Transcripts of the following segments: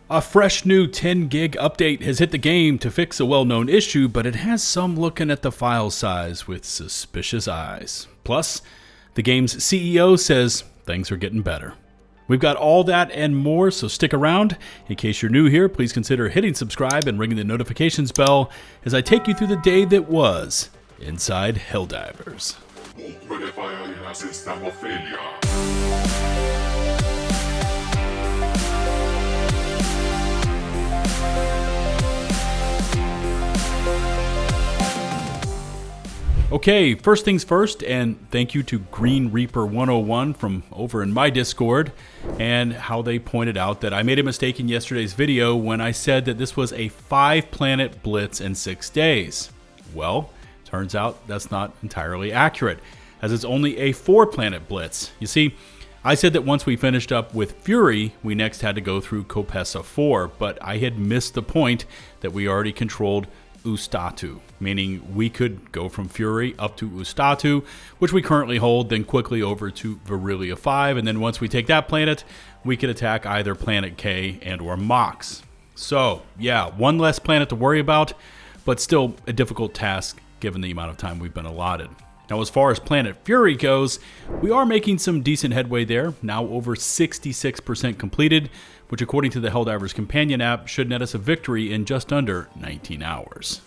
A fresh new 10 gig update has hit the game to fix a well-known issue, but it has some looking at the file size with suspicious eyes. Plus, the game's CEO says things are getting better. We've got all that and more, so stick around. In case you're new here, please consider hitting subscribe and ringing the notifications bell as I take you through the day that was inside Helldivers. Okay, first things first, and thank you to Green Reaper 101 from over in my Discord, and how they pointed out that I made a mistake in yesterday's video when I said that this was a 5-planet blitz in 6 days. Well, turns out that's not entirely accurate, as it's only a 4-planet blitz. You see, I said that once we finished up with Fury, we next had to go through Kopessa 4, but I had missed the point that we already controlled Ustatu, meaning we could go from Fury up to Ustatu, which we currently hold, then quickly over to Virilia 5, and then once we take that planet, we could attack either Planet K and or Mox. So, yeah, one less planet to worry about, but still a difficult task given the amount of time we've been allotted. Now, as far as Planet Fury goes, we are making some decent headway there, now over 66% completed, which according to the Helldivers companion app should net us a victory in just under 19 hours.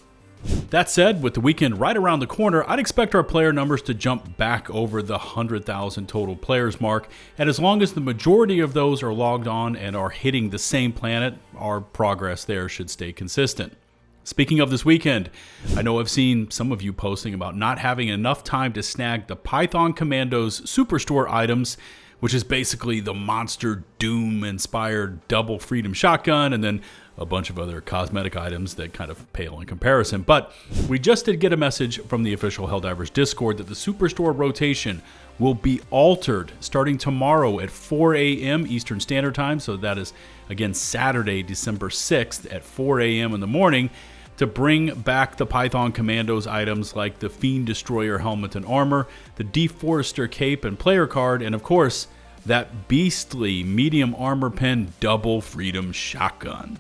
That said, with the weekend right around the corner, I'd expect our player numbers to jump back over the 100,000 total players mark, and as long as the majority of those are logged on and are hitting the same planet, our progress there should stay consistent. Speaking of this weekend, I know I've seen some of you posting about not having enough time to snag the Python Commandos Superstore items, which is basically the Monster Doom-inspired double freedom shotgun, and then a bunch of other cosmetic items that kind of pale in comparison. But we just did get a message from the official Helldivers Discord that the Superstore rotation will be altered starting tomorrow at 4 a.m. Eastern Standard Time. So that is, again, Saturday, December 6th at 4 a.m. in the morning, to bring back the Python Commandos items like the Fiend Destroyer helmet and armor, the Deforester cape and player card, and of course, that beastly medium armor pen double freedom shotgun.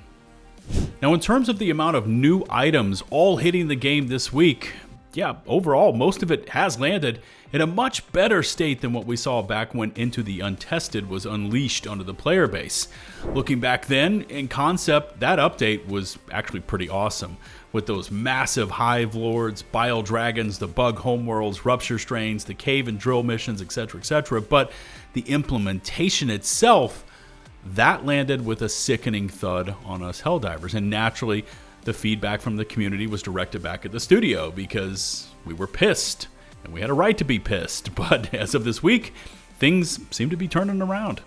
Now, in terms of the amount of new items all hitting the game this week, yeah, overall, most of it has landed in a much better state than what we saw back when Into the Untested was unleashed onto the player base. Looking back then, in concept, that update was actually pretty awesome, with those massive Hive Lords, Bile Dragons, the Bug Homeworlds, Rupture Strains, the Cave and Drill missions, etc., etc., but the implementation itself, that landed with a sickening thud on us Helldivers, and naturally, the feedback from the community was directed back at the studio because we were pissed, and we had a right to be pissed. But as of this week, things seem to be turning around.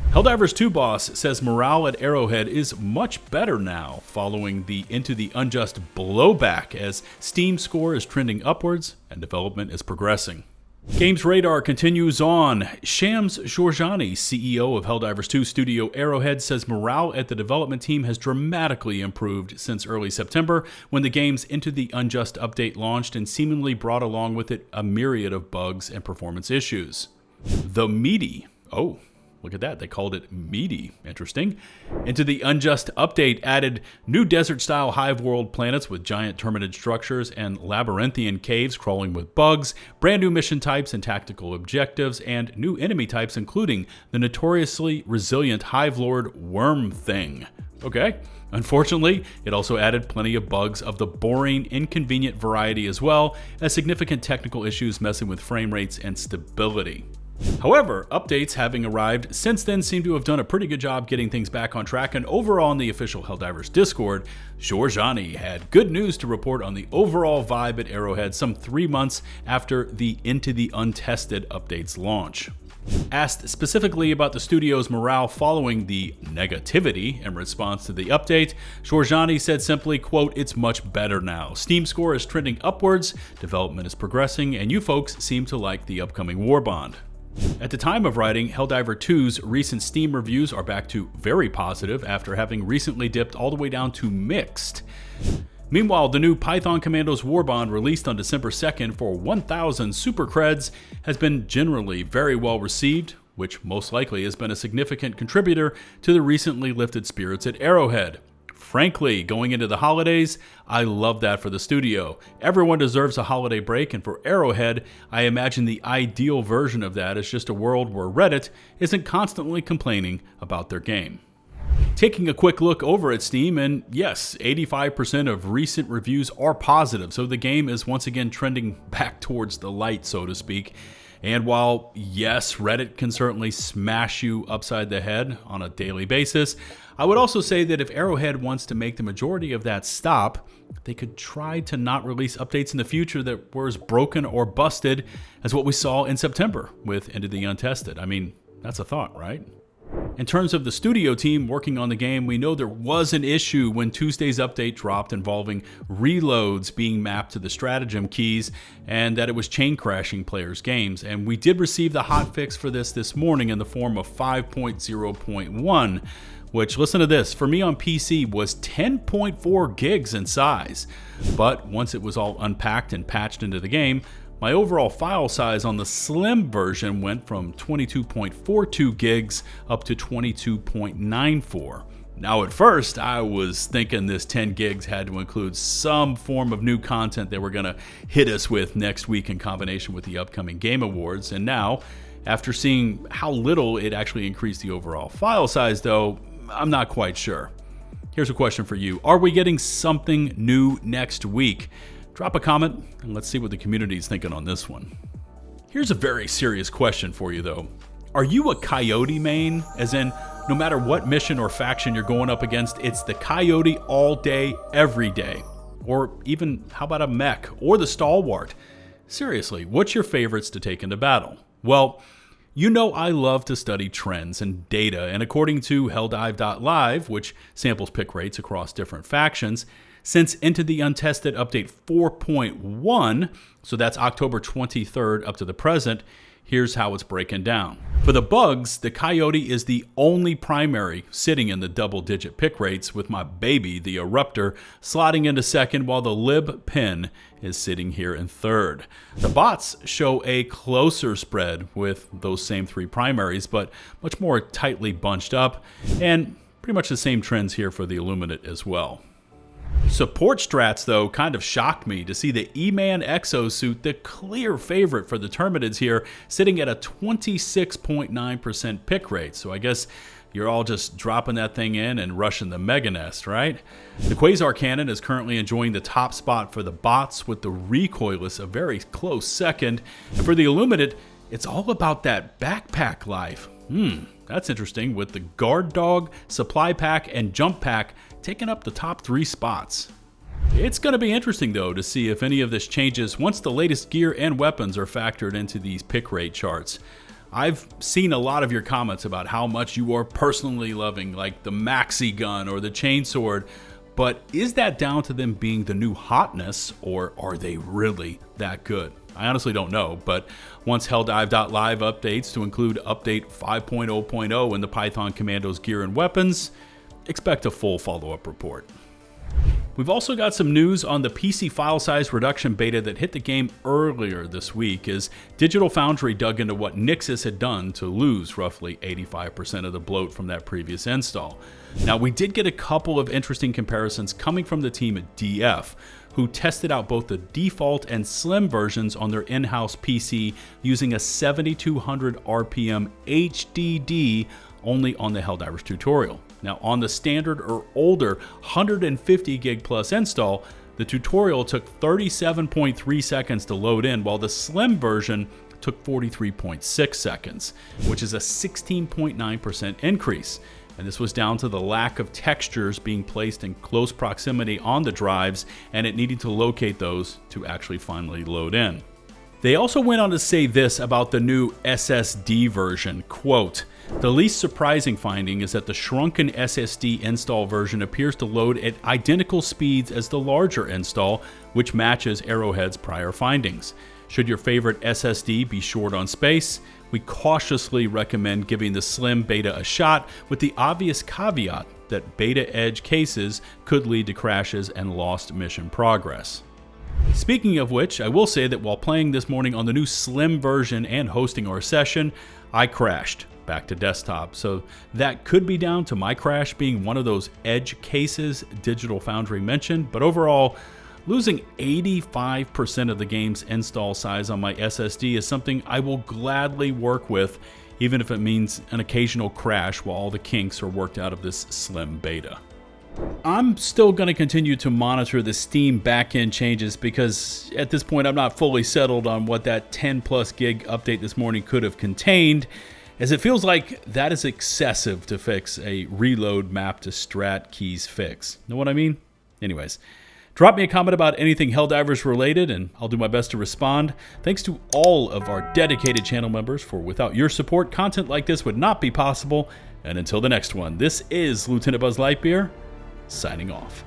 Helldivers 2 boss says morale at Arrowhead is much better now following the Into the Unjust blowback, as Steam score is trending upwards and development is progressing. GamesRadar continues on. Shams Georgiani, CEO of Helldivers 2 studio Arrowhead, says morale at the development team has dramatically improved since early September, when the game's Into the Unjust update launched and seemingly brought along with it a myriad of bugs and performance issues. The Meaty. Oh, look at that. They called it meaty. Interesting. Into the Unjust update added new desert-style hive world planets with giant terminid structures and labyrinthian caves crawling with bugs, brand new mission types and tactical objectives, and new enemy types including the notoriously resilient Hive Lord Worm Thing. Okay. Unfortunately, it also added plenty of bugs of the boring, inconvenient variety as well as significant technical issues messing with frame rates and stability. However, updates having arrived since then seem to have done a pretty good job getting things back on track, and overall in the official Helldivers Discord, Georgiani had good news to report on the overall vibe at Arrowhead some 3 months after the Into the Untested update's launch. Asked specifically about the studio's morale following the negativity in response to the update, Georgiani said simply, quote, "It's much better now. Steam score is trending upwards, development is progressing, and you folks seem to like the upcoming Warbond." At the time of writing, Helldiver 2's recent Steam reviews are back to very positive after having recently dipped all the way down to mixed. Meanwhile, the new Python Commandos Warbond, released on December 2nd for 1,000 super creds, has been generally very well received, which most likely has been a significant contributor to the recently lifted spirits at Arrowhead. Frankly, going into the holidays, I love that for the studio. Everyone deserves a holiday break, and for Arrowhead, I imagine the ideal version of that is just a world where Reddit isn't constantly complaining about their game. Taking a quick look over at Steam, and yes, 85% of recent reviews are positive, so the game is once again trending back towards the light, so to speak. And while, yes, Reddit can certainly smash you upside the head on a daily basis, I would also say that if Arrowhead wants to make the majority of that stop, they could try to not release updates in the future that were as broken or busted as what we saw in September with Into the Untested. I mean, that's a thought, right? In terms of the studio team working on the game, we know there was an issue when Tuesday's update dropped involving reloads being mapped to the stratagem keys and that it was chain crashing players' games. And we did receive the hotfix for this morning in the form of 5.0.1, which, listen to this, for me on PC was 10.4 gigs in size. But once it was all unpacked and patched into the game, my overall file size on the slim version went from 22.42 gigs up to 22.94. Now at first, I was thinking this 10 gigs had to include some form of new content they were going to hit us with next week in combination with the upcoming Game Awards. And now, after seeing how little it actually increased the overall file size though, I'm not quite sure. Here's a question for you. Are we getting something new next week? Drop a comment and let's see what the community is thinking on this one. Here's a very serious question for you though. Are you a Coyote main? As in, no matter what mission or faction you're going up against, it's the Coyote all day, every day. Or even, how about a mech or the Stalwart? Seriously, what's your favorites to take into battle? Well, you know I love to study trends and data, and according to Helldive.Live, which samples pick rates across different factions, since Into the Untested Update 4.1, so that's October 23rd up to the present, here's how it's breaking down. For the bugs, the Coyote is the only primary sitting in the double-digit pick rates, with my baby, the Eruptor, slotting into second while the Lib Pin is sitting here in third. The bots show a closer spread with those same three primaries, but much more tightly bunched up, and pretty much the same trends here for the Illuminate as well. Support strats, though, kind of shocked me to see the E-Man Exosuit, the clear favorite for the Terminids here, sitting at a 26.9% pick rate. So I guess you're all just dropping that thing in and rushing the Mega Nest, right? The Quasar Cannon is currently enjoying the top spot for the bots, with the Recoilless a very close second. And for the Illuminate, it's all about that backpack life. That's interesting, with the Guard Dog, Supply Pack, and Jump Pack taking up the top 3 spots. It's going to be interesting though to see if any of this changes once the latest gear and weapons are factored into these pick rate charts. I've seen a lot of your comments about how much you are personally loving like the Maxi Gun or the Chainsword, but is that down to them being the new hotness, or are they really that good? I honestly don't know, but once Helldive.Live updates to include update 5.0.0 in the Python Commandos gear and weapons, expect a full follow-up report. We've also got some news on the PC file size reduction beta that hit the game earlier this week, as Digital Foundry dug into what Nixxes had done to lose roughly 85% of the bloat from that previous install. Now, we did get a couple of interesting comparisons coming from the team at DF, who tested out both the default and slim versions on their in-house PC using a 7200 RPM HDD only on the Helldivers tutorial. Now, on the standard or older 150 gig plus install, the tutorial took 37.3 seconds to load in, while the slim version took 43.6 seconds, which is a 16.9% increase. And this was down to the lack of textures being placed in close proximity on the drives and it needing to locate those to actually finally load in. They also went on to say this about the new SSD version, quote, "The least surprising finding is that the shrunken SSD install version appears to load at identical speeds as the larger install, which matches Arrowhead's prior findings. Should your favorite SSD be short on space, we cautiously recommend giving the slim beta a shot, with the obvious caveat that beta edge cases could lead to crashes and lost mission progress." Speaking of which, I will say that while playing this morning on the new slim version and hosting our session, I crashed. back to desktop. So that could be down to my crash being one of those edge cases Digital Foundry mentioned, but overall, losing 85% of the game's install size on my SSD is something I will gladly work with, even if it means an occasional crash while all the kinks are worked out of this slim beta. I'm still going to continue to monitor the Steam backend changes because at this point I'm not fully settled on what that 10 plus gig update this morning could have contained, as it feels like that is excessive to fix a reload map to strat keys fix. Know what I mean? Anyways, drop me a comment about anything Helldivers related and I'll do my best to respond. Thanks to all of our dedicated channel members, for without your support, content like this would not be possible. And until the next one, this is LtBuzzLitebeer, signing off.